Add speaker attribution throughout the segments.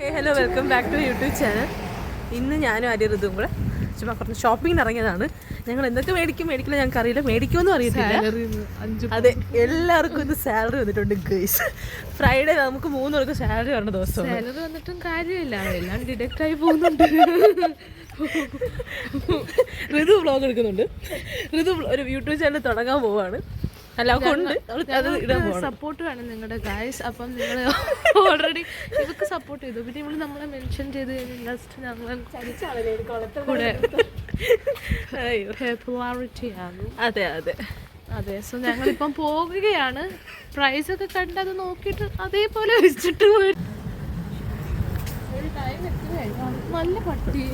Speaker 1: Hello, welcome back to YouTube channel. ഇന്ന് ഞാനും ഋതുവും കൂടെ ചുമ്മാ കുറച്ച് ഷോപ്പിങ്ങിന് ഇറങ്ങിയതാണ്. ഞങ്ങൾ എന്തൊക്കെ മേടിക്കില്ല ഞങ്ങൾക്ക് അറിയില്ല, മേടിക്കുമെന്നും അറിയത്തില്ല. അതെ, എല്ലാവർക്കും ഇന്ന് സാലറി വന്നിട്ടുണ്ട് ഗൈസ്. ഫ്രൈഡേ നമുക്ക് 3 പേർക്ക് സാലറി വരേണ്ട ദിവസം.
Speaker 2: സാലറി വന്നിട്ടും കാര്യമില്ല, എല്ലാം ഡിഡക്റ്റ് ആയി പോകുന്നുണ്ട്.
Speaker 1: ഋതു വ്ളോഗ് എടുക്കുന്നുണ്ട്. ഋതു ഒരു യൂട്യൂബ് ചാനൽ തുടങ്ങാൻ പോവാണ്.
Speaker 2: സപ്പോർട്ട് വേണം നിങ്ങളുടെ ഗൈസ്. അപ്പം നിങ്ങൾ ഓൾറെഡി ഇവർക്ക് സപ്പോർട്ട് ചെയ്തു, പിന്നെ ഇവിടെ നമ്മളെ മെൻഷൻ ചെയ്ത് കഴിഞ്ഞാൽ ജസ്റ്റ് ഞങ്ങൾ പോപ്പുലാരിറ്റി ആണ്.
Speaker 1: അതെ അതെ
Speaker 2: അതെ. സോ ഞങ്ങളിപ്പം പോകുകയാണ്. പ്രൈസ് ഒക്കെ കണ്ട് അത് നോക്കിയിട്ട് അതേപോലെ വെച്ചിട്ട് പോയി. നല്ല പട്ടി.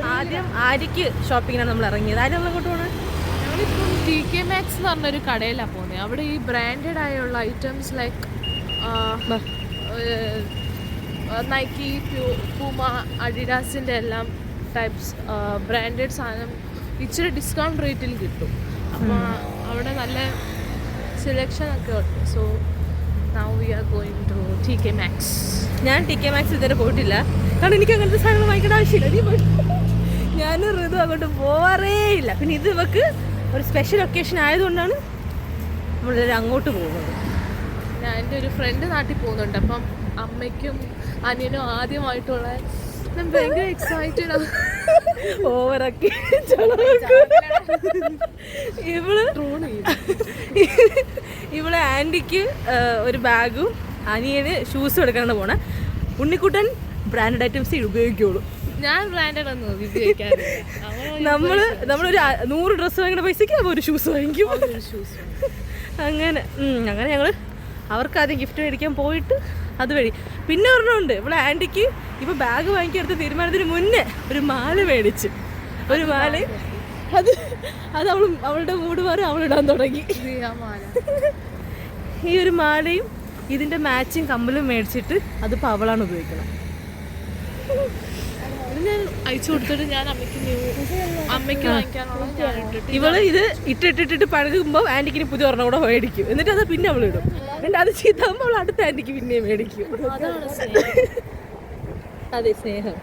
Speaker 1: ആദ്യം ആര്യക്ക് ഷോപ്പിങ്ങിനാണ് നമ്മൾ ഇറങ്ങിയത്. ആരും അങ്ങോട്ട് പോകണം.
Speaker 2: ഞങ്ങളിപ്പം TK Maxx എന്ന് പറഞ്ഞൊരു കടയിലാണ് പോകുന്നത്. അവിടെ ഈ ബ്രാൻഡഡ് ആയുള്ള ഐറ്റംസ് ലൈക്ക് നൈക്കി, പൂമ, അഡിഡാസിൻ്റെ എല്ലാം ടൈപ്സ് ബ്രാൻഡഡ് സാധനം ഇച്ചിരി ഡിസ്കൗണ്ട് റേറ്റിൽ കിട്ടും. അപ്പോൾ അവിടെ നല്ല സെലക്ഷൻ ഒക്കെ ഉണ്ട്. So now we are going to TK Maxx.
Speaker 1: ഞാൻ TK Maxx ഇതുവരെ പോയിട്ടില്ല, കാരണം എനിക്ക് അങ്ങനത്തെ സാധനങ്ങൾ വാങ്ങിക്കേണ്ട ആവശ്യമില്ല. ഞാൻ ഋതു അങ്ങോട്ട് പോവാറേ ഇല്ല. പിന്നെ ഇത് ഇവക്ക് ഒരു സ്പെഷ്യൽ ഒക്കേഷൻ ആയതുകൊണ്ടാണ് നമ്മളെല്ലാവരും അങ്ങോട്ട് പോകുന്നത്.
Speaker 2: ഞാൻ എൻ്റെ ഒരു ഫ്രണ്ട് നാട്ടിൽ പോകുന്നുണ്ട്. അപ്പം അമ്മയ്ക്കും അനിയനും ആദ്യമായിട്ടുള്ള ഭയങ്കര എക്സൈറ്റഡ് ആണ്.
Speaker 1: ഓവറാക്കി ഇവളെ ആൻറ്റിക്ക് ഒരു ബാഗും അനിയന് ഷൂസും എടുക്കാനാണ് പോണേ. ഉണ്ണിക്കുട്ടൻ ബ്രാൻഡഡ് ഐറ്റംസ് ഉപയോഗിക്കുള്ളൂ.
Speaker 2: ഞാൻ ബ്രാൻഡഡ് ഒന്നും ഉപയോഗിക്കാറില്ല.
Speaker 1: നമ്മളൊരു 100 ഡ്രസ്സ് വാങ്ങിക്കുന്ന പൈസക്ക് അപ്പോൾ ഒരു ഷൂസ് വാങ്ങിക്കും. അങ്ങനെ ഞങ്ങൾ അവർക്ക് ആദ്യം ഗിഫ്റ്റ് മേടിക്കാൻ പോയിട്ട് അതുവഴി പിന്നെ ഒരെണ്ണമുണ്ട്. ഇവിടെ ആൻറ്റിക്ക് ഇപ്പോൾ ബാഗ് വാങ്ങിക്കെടുത്ത് തീരുമാനത്തിന് മുന്നേ ഒരു മാല മേടിച്ച്. ഒരു മാല അത് അവളുടെ മൂട് മാറി അവളിടാൻ തുടങ്ങി. ഈ ഒരു മാലയും ഇതിൻ്റെ മാച്ചിങ് കമ്മലും മേടിച്ചിട്ട് അതിപ്പോൾ അവളാണ് ഉപയോഗിക്കുന്നത്.
Speaker 2: ഞാൻ അയച്ചു കൊടുത്തിട്ട് ഞാൻ അമ്മയ്ക്ക് വാങ്ങിക്കാനുള്ള
Speaker 1: ഇവള് ഇത് ഇട്ടിട്ടിട്ട് പഴകുമ്പോൾ ആൻറ്റിക്കിന് പുതിയ ഒരെണ്ണം കൂടെ മേടിക്കും. എന്നിട്ട് അത് പിന്നെ അവൾ ഇടും. എന്നിട്ട് അത് ചീത്താകുമ്പോൾ അവൾ അടുത്ത ആൻറ്റിക്ക് പിന്നെയും മേടിക്കും. അതെ, സ്നേഹം.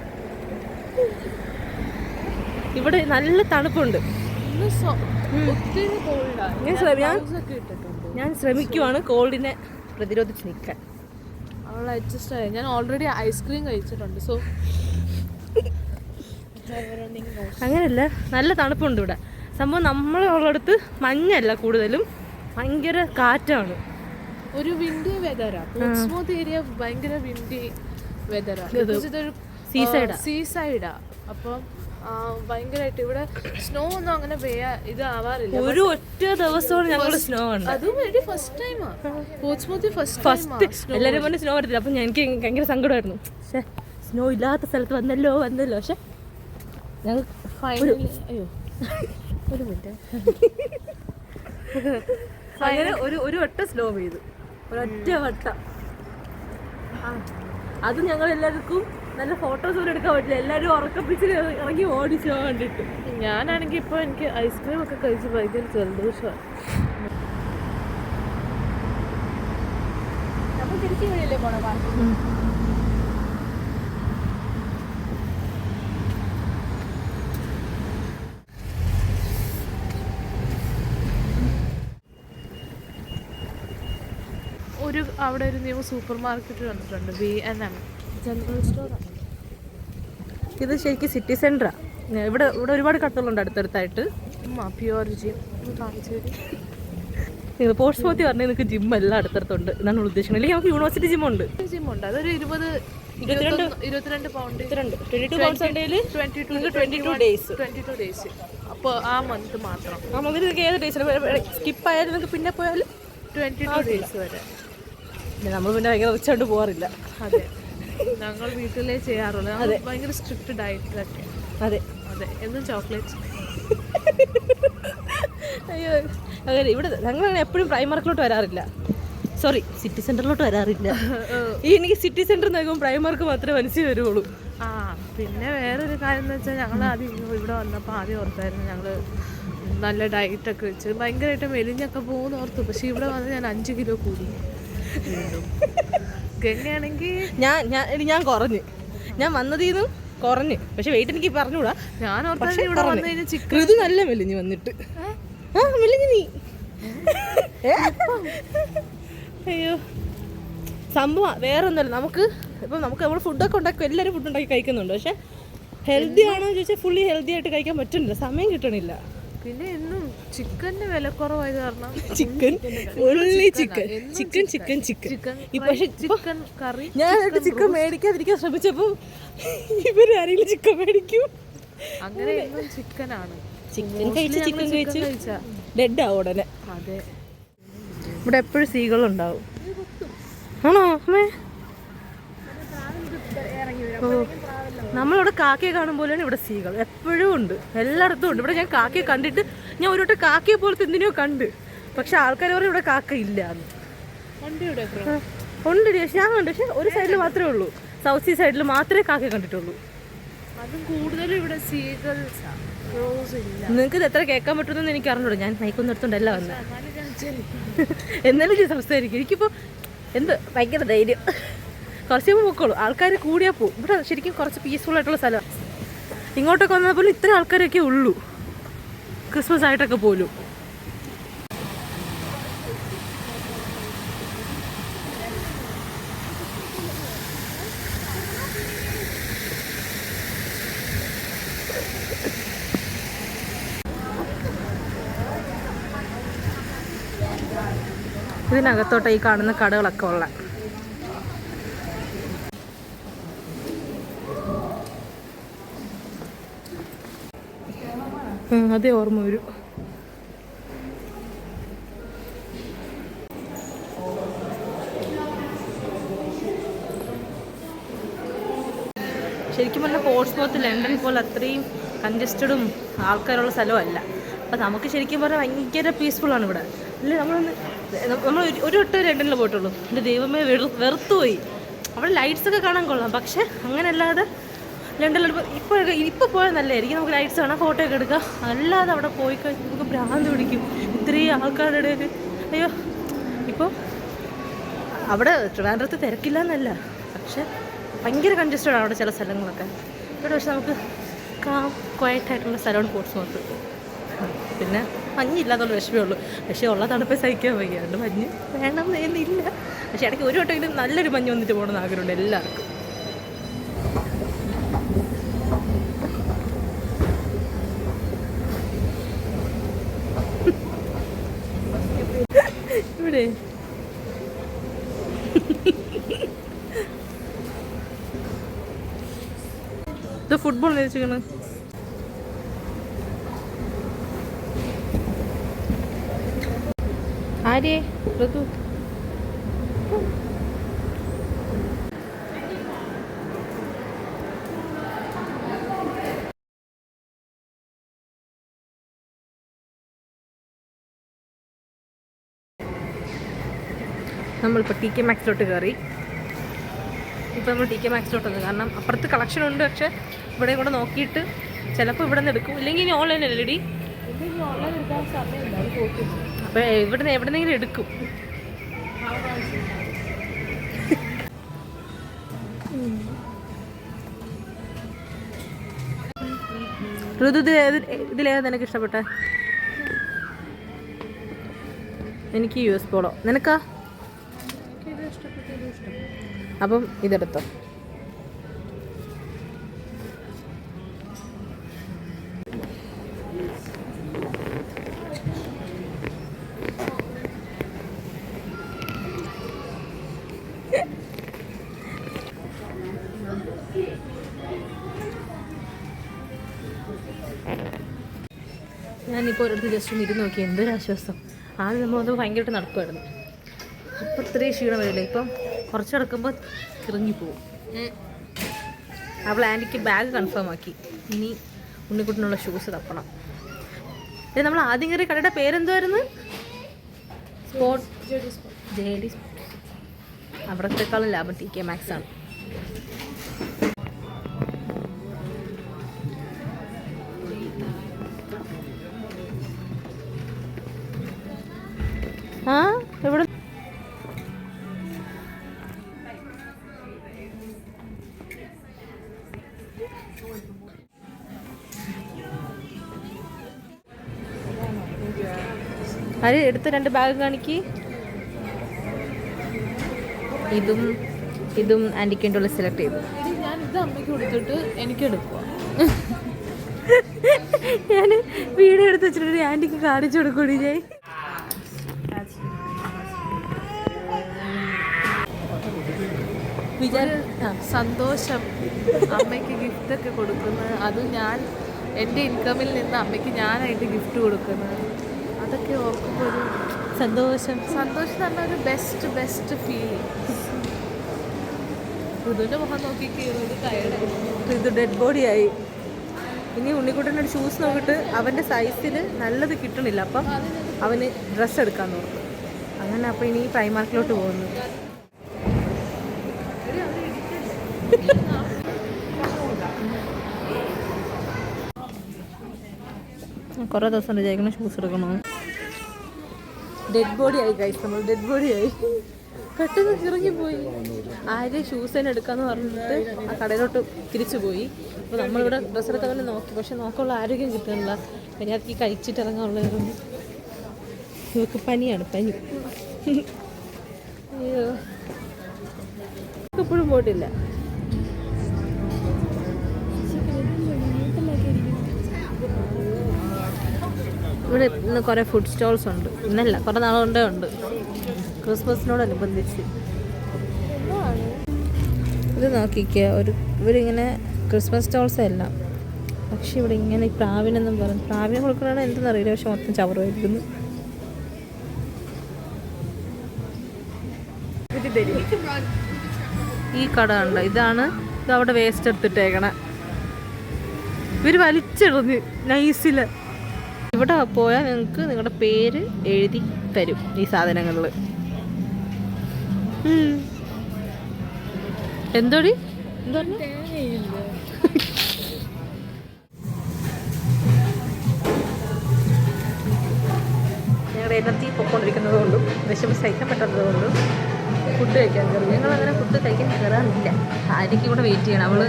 Speaker 1: ഇവിടെ നല്ല തണുപ്പുണ്ട്. ഞാൻ ശ്രമിക്കുവാണ് കോൾഡിനെ പ്രതിരോധിച്ച് നിൽക്കാൻ.
Speaker 2: അവൾ അഡ്ജസ്റ്റ് ആയി. ഞാൻ ഓൾറെഡി ഐസ്ക്രീം കഴിച്ചിട്ടുണ്ട്. സോ
Speaker 1: അങ്ങനെയല്ല, നല്ല തണുപ്പുണ്ട് ഇവിടെ. സംഭവം നമ്മളുള്ളടത്ത് മഞ്ഞല്ല, കൂടുതലും ഭയങ്കര കാറ്റാണ്.
Speaker 2: ഒരു വിൻഡി വെതറാണ്. പോർട്സ്മൗത്ത് ഏരിയ ഭയങ്കര വിൻഡി വെതറാണ്. ഇതൊരു സീസൈഡാ. അപ്പം ഭയങ്കരമായിട്ട് ഇവിടെ സ്നോ ഒന്നും അങ്ങനെ ഇതാവാറില്ല.
Speaker 1: ഒരു ഒറ്റ ദിവസമാണ് ഞങ്ങൾ സ്നോ ഉണ്ട്.
Speaker 2: അതും വേണ്ടി ഫസ്റ്റ് ടൈമാണ് പോർട്സ്മൗത്തിൽ. ഫസ്റ്റ്
Speaker 1: എല്ലാവരും കൊണ്ട് സ്നോ വരത്തില്ല. അപ്പം എനിക്ക് ഭയങ്കര സങ്കടമായിരുന്നു. പക്ഷേ സ്നോ ഇല്ലാത്ത സ്ഥലത്ത് വന്നല്ലോ. പക്ഷെ ഞങ്ങൾ
Speaker 2: ഫൈനലി ഒരു മിനിറ്റ്
Speaker 1: അങ്ങനെ ഒരു വട്ടം സ്നോ പെയ്തു, ഒരൊറ്റ വട്ടം. അത് ഞങ്ങൾ എല്ലാവർക്കും നല്ല ഫോട്ടോസ് പോലും എടുക്കാൻ പറ്റില്ല. എല്ലാവരും ഉറക്കപ്പിച്ച് ഇറങ്ങി ഓടിച്ചു കണ്ടിട്ട്.
Speaker 2: ഞാനാണെങ്കിൽ ഇപ്പോൾ എനിക്ക് ഐസ്ക്രീം ഒക്കെ കഴിച്ച് ഭയങ്കര ജലദോഷമാണ്. നമ്മൾ തിരിച്ചു കഴിയല്ലേ പോണ അവിടെ ഒരു ന്യൂ സൂപ്പർ മാർക്കറ്റ് വന്നിട്ടുണ്ട്. B&M general സ്റ്റോറാണ്.
Speaker 1: ഇത് ശരിക്കും സിറ്റി സെൻ്ററാണ്. ഇവിടെ ഒരുപാട് കടകളുണ്ട് അടുത്തടുത്തായിട്ട്.
Speaker 2: പ്യുവർ ജിം കാണിച്ചു
Speaker 1: നിങ്ങൾ പോർട്സ്മൗത്തിൽ പറഞ്ഞാൽ നിങ്ങൾക്ക് ജിം എല്ലാം അടുത്തടുത്തുണ്ട് എന്നാണ് ഉദ്ദേശിക്കുന്നത്. അല്ലെങ്കിൽ നമുക്ക് യൂണിവേഴ്സിറ്റി ജിമ്മുണ്ട്.
Speaker 2: അതൊരു 22 പൗണ്ട്.
Speaker 1: 22 പൗണ്ട്സ് ഉണ്ടെങ്കിൽ 22 ഡേയ്സ്.
Speaker 2: അപ്പോൾ ആ മന്ത് മാത്രം.
Speaker 1: ആ മന്തിൽ നിങ്ങൾക്ക് ഏത് ഡേയ്സിന് സ്കിപ്പ് ആയാലും നിങ്ങൾക്ക് പിന്നെ പോയാൽ
Speaker 2: 22 ഡേയ്സ് വരെ.
Speaker 1: നമ്മൾ പിന്നെ ഭയങ്കര റിച്ചായിട്ട് പോകാറില്ല.
Speaker 2: അതെ, ഞങ്ങൾ വീട്ടിലേ ചെയ്യാറുള്ളൂ. അതെ, ഭയങ്കര സ്ട്രിക്റ്റ് ഡയറ്റിലൊക്കെ.
Speaker 1: അതെ
Speaker 2: അതെ, എന്നും ചോക്ലേറ്റ്സ്.
Speaker 1: അയ്യോ, അങ്ങനെ ഇവിടെ ഞങ്ങളങ്ങനെ എപ്പോഴും പ്രൈമാർക്കിലോട്ട് വരാറില്ല. സോറി, സിറ്റി സെൻ്ററിലോട്ട് വരാറില്ല. എനിക്ക് സിറ്റി സെൻ്റർ നോക്കുമ്പോൾ പ്രൈമാർക്ക് മാത്രമേ മനസ്സിൽ വരുള്ളൂ.
Speaker 2: പിന്നെ വേറൊരു കാര്യം എന്ന് വെച്ചാൽ ഞങ്ങൾ ആദ്യം ഇവിടെ വന്നപ്പോൾ ആദ്യം ഓർത്തായിരുന്നു ഞങ്ങൾ നല്ല ഡയറ്റൊക്കെ വെച്ച് ഭയങ്കരമായിട്ട് മെലിഞ്ഞൊക്കെ പോകുന്ന ഓർത്തു. പക്ഷേ ഇവിടെ വന്ന് ഞാൻ 5 കിലോ കൂടി. ഗംഗയാണെങ്കിൽ
Speaker 1: ഞാൻ കുറഞ്ഞ്, ഞാൻ വന്നതിന്നും കുറഞ്ഞ്. പക്ഷെ വെയിറ്റ് എനിക്ക് പറഞ്ഞുകൂടാ.
Speaker 2: ഞാൻ ഇവിടെ വന്നു ചിക്കൻ
Speaker 1: ഋതു നല്ല മെലിഞ്ഞ് വന്നിട്ട്. മെലിഞ്ഞ് നീ. അയ്യോ സംഭവം വേറെ ഒന്നുമല്ല. നമുക്ക് നമ്മൾ ഫുഡൊക്കെ ഉണ്ടാക്കും, എല്ലാവരും ഫുഡ് ഉണ്ടാക്കി കഴിക്കുന്നുണ്ട്. പക്ഷെ ഹെൽത്തി ആണോ എന്ന് ചോദിച്ചാൽ ഫുള്ളി ഹെൽത്തി ആയിട്ട് കഴിക്കാൻ പറ്റുന്നില്ല, സമയം കിട്ടണില്ല.
Speaker 2: പിന്നെ എന്നും ചിക്കൻ്റെ വില കുറവായത് കാരണം
Speaker 1: ചിക്കൻ കറി. ഞാൻ ചിക്കൻ മേടിക്കാതിരിക്കാൻ ശ്രമിച്ചപ്പോൾ ഇവരാരെങ്കിലും ചിക്കൻ മേടിക്കും.
Speaker 2: അങ്ങനെ ചിക്കനാണ്.
Speaker 1: ചിക്കൻ കഴിച്ച ഡെഡ് ആവും ഉടനെ.
Speaker 2: അതെ,
Speaker 1: ഇവിടെ എപ്പോഴും സീകളുണ്ടാവും. ആണോ അമ്മേ? നമ്മളിവിടെ കാക്കയെ കാണുമ്പോഴാണ് ഇവിടെ സീകൾ എപ്പോഴും ഉണ്ട്, എല്ലായിടത്തും ഉണ്ട്. ഇവിടെ ഞാൻ കാക്കയെ കണ്ടിട്ട് ഞാൻ ഒരു വട്ടം കാക്കയെ പോലത്തെ എന്തിനോ കണ്ട്. പക്ഷെ ആൾക്കാർ പറയും ഇവിടെ കാക്ക ഇല്ല എന്ന്. ഉണ്ട് പക്ഷെ ഞാൻ കണ്ടു. പക്ഷെ ഒരു സൈഡിൽ മാത്രമേ ഉള്ളൂ, സൗത്ത് ഈസ്റ്റ് സൈഡിൽ മാത്രമേ കാക്കയെ കണ്ടിട്ടുള്ളൂ.
Speaker 2: അതും കൂടുതലും ഇവിടെ സീകൾ.
Speaker 1: നിങ്ങൾക്ക് ഇത് എത്ര കേൾക്കാൻ പറ്റുമെന്ന് എനിക്ക് അറിഞ്ഞൂടാ. ഞാൻ മൈക്കൊന്നും എടുത്തോണ്ടല്ല വന്നത്. എന്നാലും ഞാൻ സംസാരിക്കും. എനിക്കിപ്പോൾ എന്ത് ഭയങ്കര ധൈര്യം. കുറച്ച് കഴിയുമ്പോൾ പൊക്കോളൂ, ആൾക്കാർ കൂടിയാൽ പോകും. ഇവിടെ ശരിക്കും കുറച്ച് പീസ്ഫുൾ ആയിട്ടുള്ള സ്ഥലമാണ്. ഇങ്ങോട്ടൊക്കെ വന്നാൽ പോലും ഇത്ര ആൾക്കാരൊക്കെ ഉള്ളൂ, ക്രിസ്മസ് ആയിട്ടൊക്കെ പോലും. ഇതിനകത്തോട്ട് ഈ കാണുന്ന കടകളൊക്കെ ഉള്ള. അതേ ഓർമ്മ വരും. ശരിക്കും പറഞ്ഞാൽ പോർട്സ്മൗത്ത് ലണ്ടൻ പോലെ അത്രയും കൺജസ്റ്റഡും ആൾക്കാരുള്ള സ്ഥലമല്ല. അപ്പം നമുക്ക് ശരിക്കും പറഞ്ഞാൽ ഭയങ്കര പീസ്ഫുള്ളാണ് ഇവിടെ. അല്ലേ നമ്മൾ ഒരു വട്ടം ലണ്ടനിൽ പോയിട്ടുള്ളൂ. എൻ്റെ ദൈവമേ വെറുത്തുപോയി. അവിടെ ലൈറ്റ്സൊക്കെ കാണാൻ കൊള്ളാം, പക്ഷെ അങ്ങനെയല്ലാതെ ലണ്ടനിൽ ഇപ്പോൾ പോയാൽ നല്ലതായിരിക്കും. നമുക്ക് ലൈറ്റ്സ് കാണാം, ഫോട്ടോ ഒക്കെ എടുക്കാം. അല്ലാതെ അവിടെ പോയി കഴിഞ്ഞാൽ നമുക്ക് ഭ്രാന്ത് പിടിക്കും, ഇത്രയും ആൾക്കാരുടെ ഇടയിൽ. അയ്യോ, ഇപ്പോൾ അവിടെ ട്രിവാൻഡ്രത്ത് തിരക്കില്ല എന്നല്ല, പക്ഷെ ഭയങ്കര കൺജസ്റ്റഡാണ് അവിടെ ചില സ്ഥലങ്ങളൊക്കെ. ഇവിടെ പക്ഷെ നമുക്ക് ക്വയറ്റായിട്ടുള്ള സ്ഥലമാണ് പോർട്സ്മൗത്ത്. പിന്നെ മഞ്ഞില്ലാത്തുള്ള വിഷമേ ഉള്ളൂ. പക്ഷേ ഉള്ള തണുപ്പേ സഹിക്കാൻ വയ്യാണ്ട് മഞ്ഞ് വേണം എന്നില്ല. പക്ഷെ ഇടയ്ക്ക് ഒരു വട്ടമെങ്കിലും നല്ലൊരു മഞ്ഞ് വന്നിട്ട് പോകണമെന്ന് ആഗ്രഹമുണ്ട് എല്ലാവർക്കും. ഇവിടെ ഇത് ഫുട്ബോൾ നേരിച്ചിരിക്കണം. ആര്യ ഋതു നമ്മളിപ്പോൾ ടി കെ മാക്സിലോട്ട് കയറി. ഇപ്പോൾ നമ്മൾ ടി കെ മാക്സിലോട്ട് വന്നു, കാരണം അപ്പുറത്ത് കളക്ഷൻ ഉണ്ട്. പക്ഷേ ഇവിടെ കൂടെ നോക്കിയിട്ട് ചിലപ്പോൾ ഇവിടെ നിന്ന് എടുക്കും, ഇല്ലെങ്കിൽ ഇനി ഓൺലൈൻ അല്ലേ ഡി? അപ്പോൾ ഇവിടെ എവിടെന്നെങ്കിലും എടുക്കും. ഋതു ഇതിലേതാ നിനക്ക് ഇഷ്ടപ്പെട്ടെ? എനിക്ക് US പോളോ. നിനക്കാ? അപ്പം ഇതെടുത്തോ. ഞാനിപ്പോൾ ഒരിടത്ത് ജസ്റ്റ് ഒന്ന് ഇരുന്ന് നോക്കി, എന്തൊരാശ്വാസം. ആദ്യം നമ്മളത് ഭയങ്കരമായിട്ട് നടക്കുമായിരുന്നു. അപ്പം ഇത്രയും ക്ഷീണം വരില്ല. ഇപ്പം കുറച്ച് നടക്കുമ്പോൾ കിറങ്ങിപ്പോവും. അവൾ ആൻറ്റിക്ക് ബാഗ് കൺഫേം ആക്കി. ഇനി ഉണ്ണിക്കുട്ടിനുള്ള ഷൂസ് തപ്പണം. നമ്മൾ ആദ്യം കയറിയ കടയുടെ പേരെന്തുവായിരുന്നു? Sports JD. അവിടത്തെക്കാളും ലാഭം TK Maxx ആണ്. ആ എവിടെ അത് എടുത്ത 2 ബാഗ് കാണിക്ക്. ഇതും ആൻറ്റിക്കുള്ള സെലക്ട് ചെയ്തു.
Speaker 2: ഞാൻ ഇത് അമ്മയ്ക്ക് കൊടുത്തിട്ട് എനിക്ക് എടുക്കുക.
Speaker 1: ഞാൻ വീഡിയോ എടുത്ത് വെച്ചിട്ട് ആൻറ്റിക്ക് കാണിച്ചു കൊടുക്കൂടി ഞാൻ.
Speaker 2: സന്തോഷം അമ്മയ്ക്ക് ഗിഫ്റ്റൊക്കെ കൊടുക്കുന്നത്, അതും ഞാൻ എൻ്റെ ഇൻകമിൽ നിന്ന് അമ്മയ്ക്ക് ഞാനായിട്ട് ഗിഫ്റ്റ് കൊടുക്കുന്നത്, അതൊക്കെ ഓർക്കുമ്പോൾ ഒരു സന്തോഷം തന്നെ ഒരു ബെസ്റ്റ് ഫീലിംഗ്. ഋതുവിൻ്റെ മുഖം നോക്കി കയറി ടയർഡ്.
Speaker 1: ഇത് ഡെഡ് ബോഡിയായി. ഇനി ഉണ്ണിക്കുട്ടൻ്റെ ഒരു ഷൂസ് നോക്കിയിട്ട് അവൻ്റെ സൈസിൽ നല്ലത് കിട്ടണില്ല. അപ്പം അവന് ഡ്രസ്സ് എടുക്കാൻ നോക്കും. അങ്ങനെ അപ്പം ഇനി പ്രൈമാർക്കിലോട്ട് പോകുന്നു. കുറേ ദിവസം വിചാരിക്കണം ഷൂസ് എടുക്കണം. ഡെഡ് ബോഡി ആയി ഗൈസ്, നമ്മൾ ഡെഡ് ബോഡി ആയി. പെട്ടെന്ന് ഇറങ്ങിപ്പോയി. ആര് ഷൂസ് തന്നെ എടുക്കാന്ന് പറഞ്ഞിട്ട് ആ കടയിലോട്ട് തിരിച്ചു പോയി. അപ്പോൾ നമ്മളിവിടെ ഡ്രസ്സ് എടുക്കാൻ തന്നെ നോക്കി, പക്ഷെ നോക്കാനുള്ള ആരോഗ്യം കിട്ടുന്നില്ല. പനിയാക്കി കഴിച്ചിട്ട് ഇറങ്ങാനുള്ളതായിരുന്നു. ഇവർക്ക് പനിയാണ്, പനി. അയ്യോ, എപ്പോഴും പോയിട്ടില്ല. ഇവിടെ ഇന്ന് കുറേ ഫുഡ് സ്റ്റോൾസ് ഉണ്ട്. ഇന്നല്ല, കുറേ നാളുകൊണ്ടേ ഉണ്ട്, ക്രിസ്മസിനോടനുബന്ധിച്ച്. ഇത് നോക്കിക്കുക, ഇവരിങ്ങനെ ക്രിസ്മസ് സ്റ്റോൾസ് എല്ലാം. പക്ഷെ ഇവിടെ ഇങ്ങനെ ഈ പ്രാവിനെന്നും പറഞ്ഞു, പ്രാവിനെ കൊടുക്കണതാണ് എന്തെന്നറിയില്ല, പക്ഷെ മൊത്തം ചവറുമായിരിക്കുന്നു. ഈ കട ഉണ്ട്, ഇത് അവിടെ വേസ്റ്റ് എടുത്തിട്ടേക്കണ. ഇവർ വലിച്ചെറിഞ്ഞ് നൈസിൽ. ഇവിടെ പോയാൽ നിങ്ങൾക്ക് നിങ്ങളുടെ പേര് എഴുതി തരും ഈ സാധനങ്ങളിൽ. എന്തോടി എന്താ ഞങ്ങളുടെ എനർജി പൊയ്ക്കൊണ്ടിരിക്കുന്നത് കൊണ്ടും വിശപ്പ് സഹിക്കാൻ പറ്റാത്തത് കൊണ്ടും ഫുഡ് കഴിക്കാൻ കയറും. ഞങ്ങളങ്ങനെ ഫുഡ് കഴിക്കാൻ കയറാറില്ല. ആര്യയ്ക്ക് കൂടെ വെയിറ്റ് ചെയ്യണം. അവൾ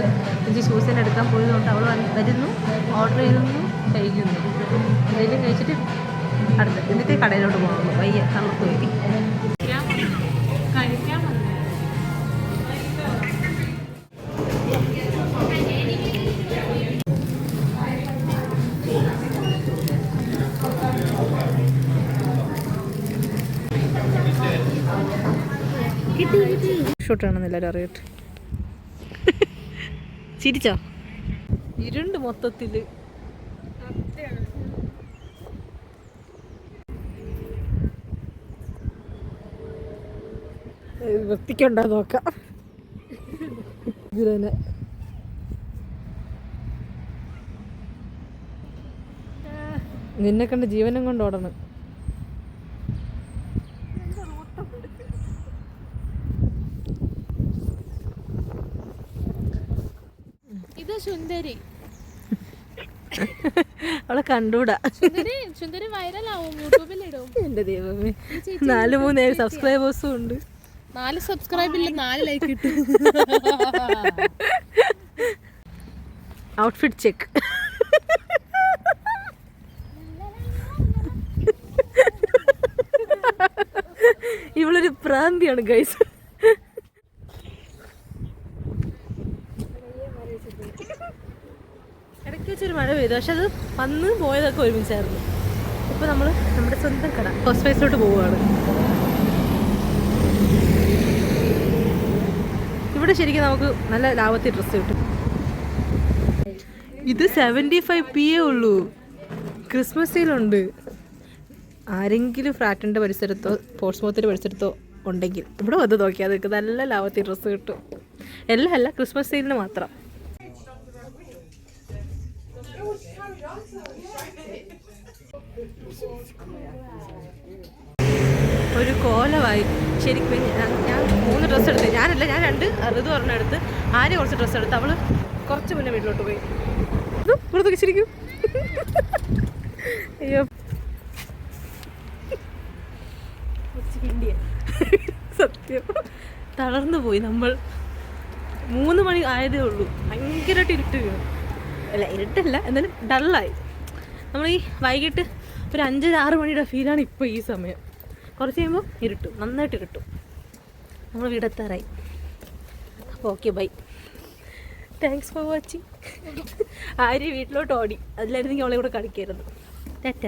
Speaker 1: എനിക്ക് ഷൂസ് തന്നെ എടുക്കാൻ പോയതുകൊണ്ട് അവൾ വരുന്നു, ഓർഡർ ചെയ്യുന്നു, കഴിക്കുന്നു. എന്തെങ്കിലും കഴിച്ചിട്ട് എന്നിട്ട് കടയിലോട്ട് പോകുന്നു. വയ്യ, തളർത്ത് പോയി. ഷൂട്ടാണെന്ന് എല്ലാവരും അറിയട്ടെ. ചിരിച്ചോ? ഇരുണ്ട് മൊത്തത്തിൽ. വൃത്തിക്കുണ്ടാ നോക്കാം. ഇതിനെ നിന്നെ കണ്ട് ജീവനം കൊണ്ട് ഓടണം.
Speaker 2: ഇത് സുന്ദരി,
Speaker 1: അവളെ കണ്ടൂടാ.
Speaker 2: സുന്ദരി വൈറലാവും, യൂട്യൂബിലിടും.
Speaker 1: എന്റെ ദൈവമേ, 4-3 സബ്സ്ക്രൈബേഴ്സും ഉണ്ട്.
Speaker 2: 4 സബ്സ്ക്രൈബില്ല, 4 ലൈക്ക് കിട്ടും.
Speaker 1: Outfit check. ഇവളൊരു പ്രാന്തിയാണ് ഗൈസ്. ഇടയ്ക്ക് വെച്ചൊരു മഴ പെയ്തു, പക്ഷെ അത് വന്ന് പോയതൊക്കെ ഒരുമിച്ചായിരുന്നു. ഇപ്പോൾ നമ്മൾ നമ്മുടെ സ്വന്തം കട ഫസ്റ്റ് ഫേസിലോട്ട് പോവുകയാണ്. ഇവിടെ ശരിക്കും നമുക്ക് നല്ല ലാഭത്തിൽ ഡ്രസ്സ് കിട്ടും. ഇത് 75p ഉള്ളൂ. ക്രിസ്മസ് സെയിലുണ്ട്. ആരെങ്കിലും ഫ്ലാറ്റിൻ്റെ പരിസരത്തോ പോർട്സ്മൗത്തിൻ്റെ പരിസരത്തോ ഉണ്ടെങ്കിൽ ഇവിടെ വന്ന് നോക്കിയാൽ നിങ്ങൾക്ക് നല്ല ലാഭത്തിൽ ഡ്രസ്സ് കിട്ടും. എല്ലാം അല്ല, ക്രിസ്മസ് സെയിലിന് മാത്രം. ഒരു കോലമായി ശരിക്കും. ഞാൻ 3 ഡ്രസ്സ് എടുത്ത്, ഞാൻ 2, ഋതു എടുത്ത്, ആര്യ കുറച്ച് ഡ്രസ്സ് എടുത്ത്. അവള് കുറച്ച് മുന്നേ വീട്ടിലോട്ട് പോയി. പുറത്തൊക്കെ ശരിക്കും. അയ്യോ, സത്യം തളർന്നു പോയി നമ്മൾ. 3 മണി ആയതേ ഉള്ളൂ. ഭയങ്കരമായിട്ട് ഇരുട്ട്. അല്ല, ഇരുട്ടല്ല, എന്നാലും ഡള്ളായി. നമ്മൾ ഈ വൈകിട്ട് ഒരു 5-6 മണിയുടെ ഫീലാണ് ഇപ്പോൾ ഈ സമയം. കുറച്ച് കഴിയുമ്പോൾ ഇരുട്ടും, നന്നായിട്ട് ഇരുട്ടും. നമ്മൾ വീടെത്താറായി. അപ്പോൾ okay, bye, thanks for watching. Arya വീട്ടിലോട്ട് ഓടി, അതിലായിരുന്നെങ്കിൽ അവളെ കൂടെ കളിക്കായിരുന്നു. ടാറ്റ.